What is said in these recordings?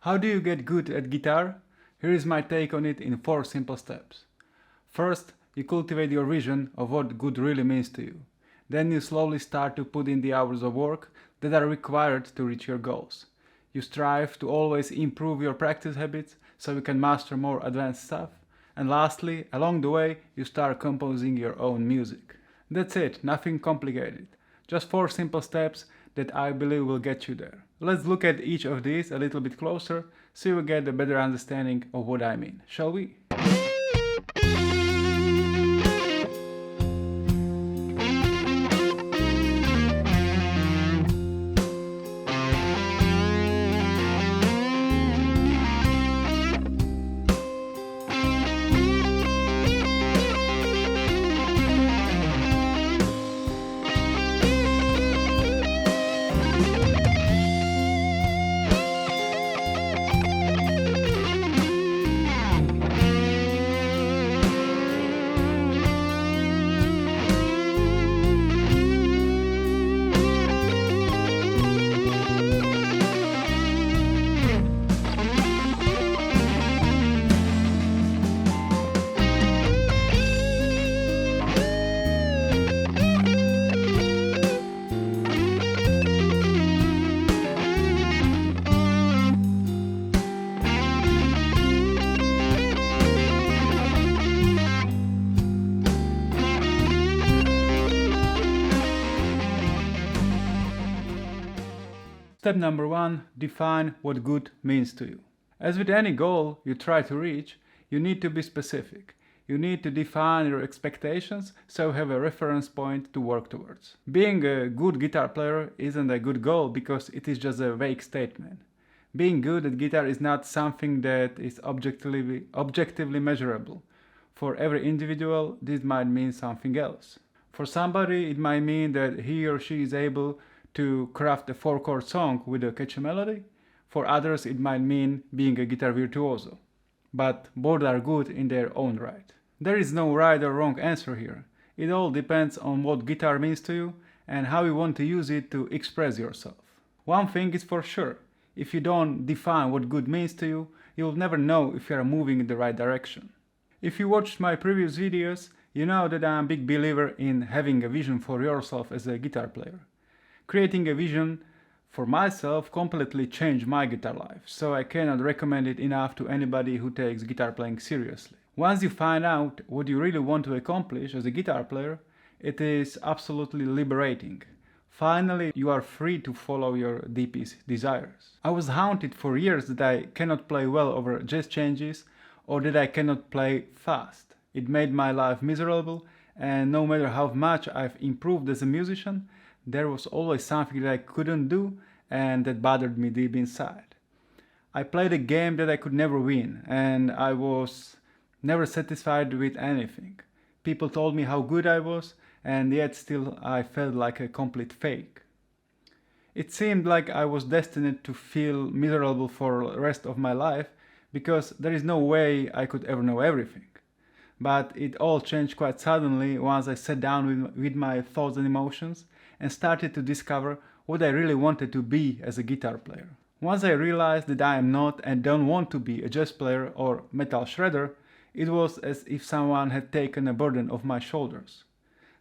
How do you get good at guitar? Here is my take on it in 4 simple steps. First, you cultivate your vision of what good really means to you. Then you slowly start to put in the hours of work that are required to reach your goals. You strive to always improve your practice habits so you can master more advanced stuff. And lastly, along the way, you start composing your own music. That's it, nothing complicated. Just 4 simple steps that I believe will get you there. Let's look at each of these a little bit closer so you get a better understanding of what I mean, shall we? Step number 1. Define what good means to you. As with any goal you try to reach, you need to be specific. You need to define your expectations so you have a reference point to work towards. Being a good guitar player isn't a good goal because it is just a vague statement. Being good at guitar is not something that is objectively measurable. For every individual, this might mean something else. For somebody, it might mean that he or she is able to craft a 4-chord song with a catchy melody. For others, it might mean being a guitar virtuoso. But both are good in their own right. There is no right or wrong answer here. It all depends on what guitar means to you and how you want to use it to express yourself. One thing is for sure, if you don't define what good means to you, you'll never know if you are moving in the right direction. If you watched my previous videos, you know that I'm a big believer in having a vision for yourself as a guitar player. Creating a vision for myself completely changed my guitar life, so I cannot recommend it enough to anybody who takes guitar playing seriously. Once you find out what you really want to accomplish as a guitar player, it is absolutely liberating. Finally, you are free to follow your deepest desires. I was haunted for years that I cannot play well over jazz changes or that I cannot play fast. It made my life miserable, and no matter how much I've improved as a musician, there was always something that I couldn't do and that bothered me deep inside. I played a game that I could never win, and I was never satisfied with anything. People told me how good I was, and yet still I felt like a complete fake. It seemed like I was destined to feel miserable for the rest of my life because there is no way I could ever know everything. But it all changed quite suddenly once I sat down with my thoughts and emotions and started to discover what I really wanted to be as a guitar player. Once I realized that I am not and don't want to be a jazz player or metal shredder, it was as if someone had taken a burden off my shoulders.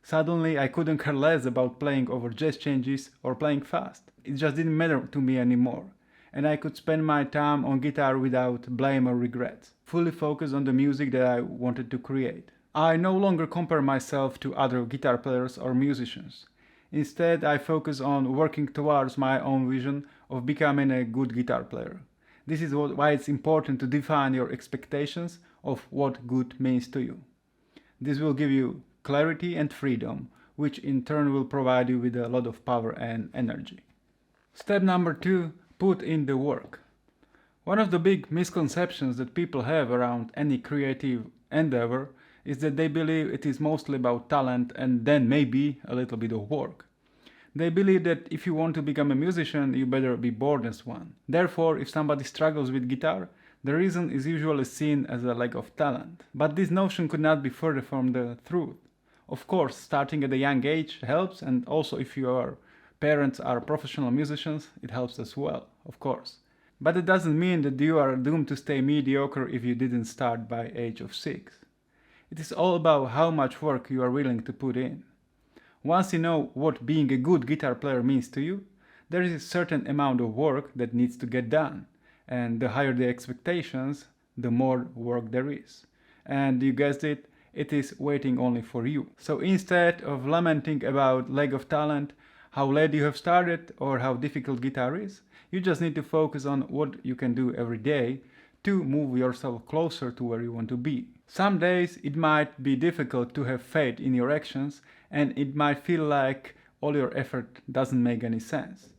Suddenly I couldn't care less about playing over jazz changes or playing fast. It just didn't matter to me anymore, and I could spend my time on guitar without blame or regret, fully focused on the music that I wanted to create. I no longer compare myself to other guitar players or musicians. Instead, I focus on working towards my own vision of becoming a good guitar player. This is why it's important to define your expectations of what good means to you. This will give you clarity and freedom, which in turn will provide you with a lot of power and energy. Step number 2, put in the work. One of the big misconceptions that people have around any creative endeavor is that they believe it is mostly about talent and then maybe a little bit of work. They believe that if you want to become a musician, you better be born as one. Therefore, if somebody struggles with guitar, the reason is usually seen as a lack of talent. But this notion could not be further from the truth. Of course, starting at a young age helps, and also if your parents are professional musicians, it helps as well, of course. But it doesn't mean that you are doomed to stay mediocre if you didn't start by age of 6. It is all about how much work you are willing to put in. Once you know what being a good guitar player means to you, there is a certain amount of work that needs to get done, and the higher the expectations, the more work there is. And you guessed it, it is waiting only for you. So instead of lamenting about lack of talent, how late you have started, or how difficult guitar is, you just need to focus on what you can do every day to move yourself closer to where you want to be. Some days it might be difficult to have faith in your actions, and it might feel like all your effort doesn't make any sense.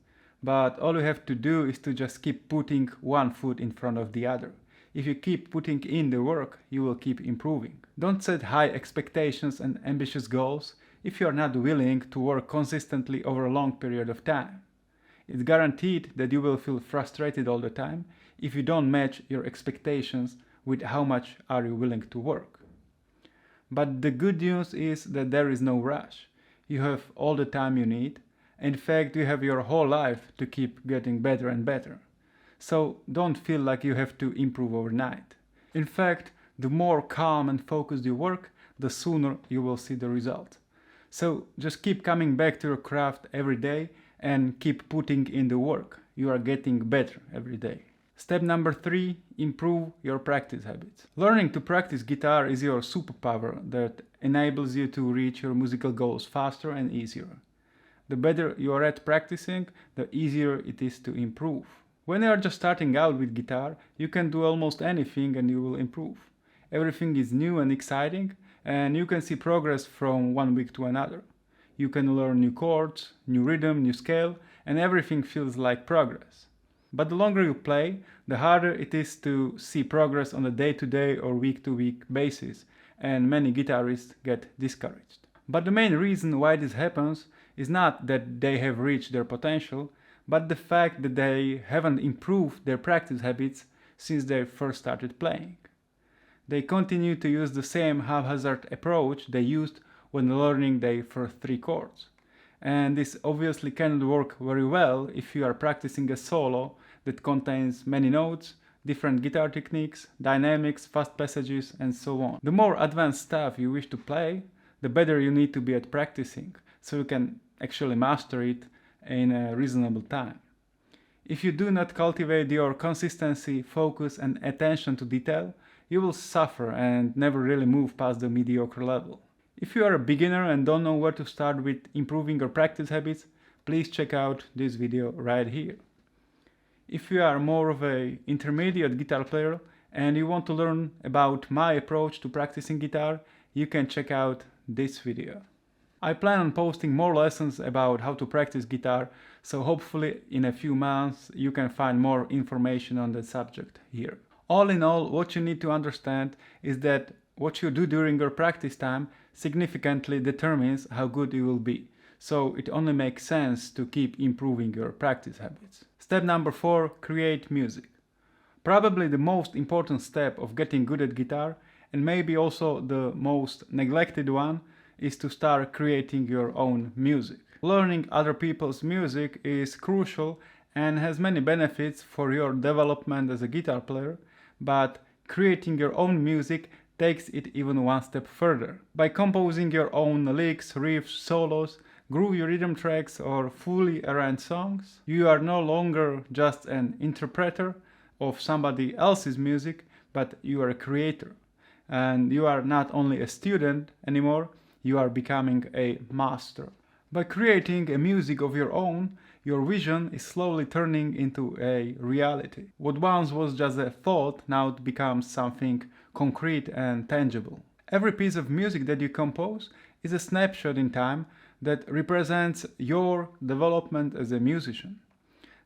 But all you have to do is to just keep putting one foot in front of the other. If you keep putting in the work, you will keep improving. Don't set high expectations and ambitious goals if you are not willing to work consistently over a long period of time. It's guaranteed that you will feel frustrated all the time if you don't match your expectations with how much are you willing to work. But the good news is that there is no rush. You have all the time you need. In fact, you have your whole life to keep getting better and better. So don't feel like you have to improve overnight. In fact, the more calm and focused you work, the sooner you will see the result. So just keep coming back to your craft every day and keep putting in the work. You are getting better every day. Step number 3, improve your practice habits. Learning to practice guitar is your superpower that enables you to reach your musical goals faster and easier. The better you are at practicing, the easier it is to improve. When you are just starting out with guitar, you can do almost anything and you will improve. Everything is new and exciting, and you can see progress from one week to another. You can learn new chords, new rhythm, new scale, and everything feels like progress. But the longer you play, the harder it is to see progress on a day-to-day or week-to-week basis, and many guitarists get discouraged. But the main reason why this happens is not that they have reached their potential, but the fact that they haven't improved their practice habits since they first started playing. They continue to use the same haphazard approach they used when learning their first 3 chords. And this obviously cannot work very well if you are practicing a solo that contains many notes, different guitar techniques, dynamics, fast passages, and so on. The more advanced stuff you wish to play, the better you need to be at practicing, so you can actually master it in a reasonable time. If you do not cultivate your consistency, focus, and attention to detail, you will suffer and never really move past the mediocre level. If you are a beginner and don't know where to start with improving your practice habits, please check out this video right here. If you are more of an intermediate guitar player and you want to learn about my approach to practicing guitar, you can check out this video. I plan on posting more lessons about how to practice guitar, so hopefully in a few months you can find more information on the subject here. All in all, what you need to understand is that what you do during your practice time significantly determines how good you will be. So it only makes sense to keep improving your practice habits. Step number 4, create music. Probably the most important step of getting good at guitar, and maybe also the most neglected one, is to start creating your own music. Learning other people's music is crucial and has many benefits for your development as a guitar player, but creating your own music takes it even one step further. By composing your own licks, riffs, solos, groovy rhythm tracks, or fully arranged songs, you are no longer just an interpreter of somebody else's music, but you are a creator. And you are not only a student anymore, you are becoming a master. By creating a music of your own, your vision is slowly turning into a reality. What once was just a thought now it becomes something concrete and tangible. Every piece of music that you compose is a snapshot in time that represents your development as a musician.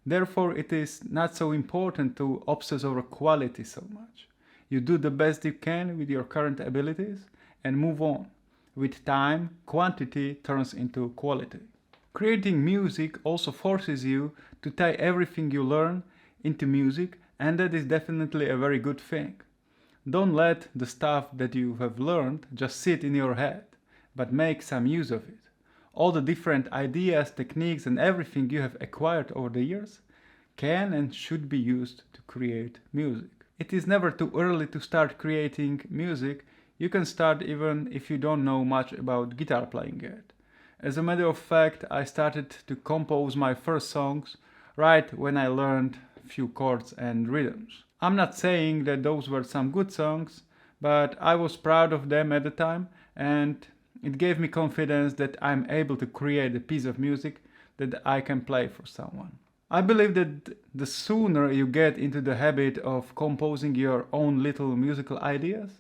Therefore, it is not so important to obsess over quality so much. You do the best you can with your current abilities and move on. With time, quantity turns into quality. Creating music also forces you to tie everything you learn into music, and that is definitely a very good thing. Don't let the stuff that you have learned just sit in your head, but make some use of it. All the different ideas, techniques, and everything you have acquired over the years can and should be used to create music. It is never too early to start creating music. You can start even if you don't know much about guitar playing yet. As a matter of fact, I started to compose my first songs right when I learned a few chords and rhythms. I'm not saying that those were some good songs, but I was proud of them at the time, and it gave me confidence that I'm able to create a piece of music that I can play for someone. I believe that the sooner you get into the habit of composing your own little musical ideas,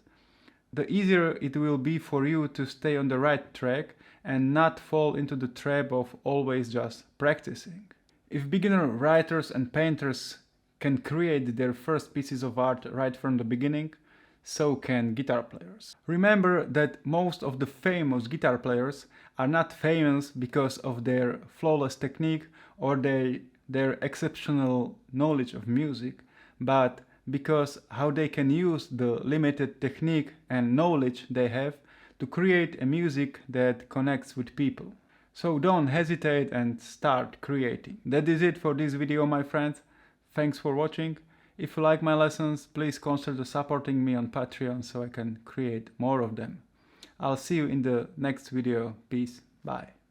the easier it will be for you to stay on the right track and not fall into the trap of always just practicing. If beginner writers and painters can create their first pieces of art right from the beginning, so can guitar players. Remember that most of the famous guitar players are not famous because of their flawless technique or their exceptional knowledge of music, but because how they can use the limited technique and knowledge they have to create a music that connects with people. So don't hesitate and start creating. That is it for this video, my friends. Thanks for watching. If you like my lessons, please consider supporting me on Patreon so I can create more of them. I'll see you in the next video. Peace. Bye.